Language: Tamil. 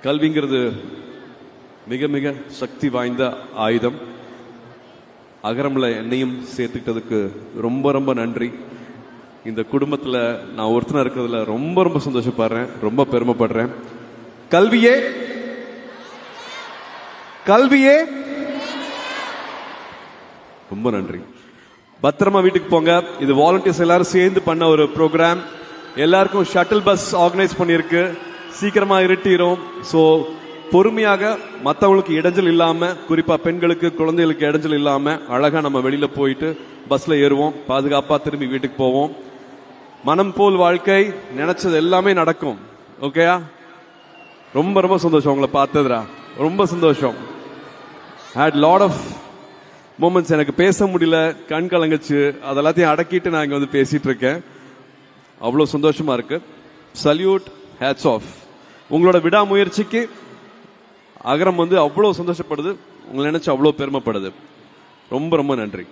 கல்விங்கிறது மிக மிக சக்தி வாய்ந்த ஆயுதம். அகரம்ல என்னையும் சேர்த்துக்கிட்டதுக்கு ரொம்ப ரொம்ப நன்றி. இந்த குடும்பத்துல நான் ஒருத்தனா இருக்கிறதுல ரொம்ப ரொம்ப சந்தோஷப்படுறேன், ரொம்ப பெருமைப்படுறேன். கல்வியே கல்வியே ரொம்ப நன்றி. பத்திரமா வீட்டுக்கு போங்க. இது வாலண்டியர்ஸ் எல்லாரும் சேர்ந்து பண்ண ஒரு ப்ரோக்ராம். எல்லாருக்கும் ஷட்டில் பஸ் ஆர்கனைஸ் பண்ணிருக்கு. சீக்கிரமா இருட்டிரும். சோ பொறுமையாக மற்றவங்களுக்கு இடைஞ்சல் இல்லாம, குறிப்பா பெண்களுக்கு குழந்தைகளுக்கு இடைஞ்சல் இல்லாம அழகா நம்ம வெளியில போயிட்டு பஸ்ல ஏறுவோம், பாதுகாப்பா திரும்பி வீட்டுக்கு போவோம். மனம் போல் வாழ்க்கை, நினைச்சது எல்லாமே நடக்கும். ஓகேயா? ரொம்ப ரொம்ப சந்தோஷம் உங்களை பார்த்ததுரா, ரொம்ப சந்தோஷம். had lot of moments. எனக்கு பேச முடியல, கண் கலங்குச்சு, அதெல்லாத்தையும் அடக்கிட்டு நான் இங்க வந்து பேசிட்டு இருக்கேன். அவ்வளவு சந்தோஷமா இருக்கு. Salute, hats off. உங்களோட விடாமுயற்சிக்கு அகரம் வந்து அவ்வளவு சந்தோஷப்படுது, உங்களை நினைச்சு அவ்வளவு பெருமைப்படுது. ரொம்ப ரொம்ப நன்றி.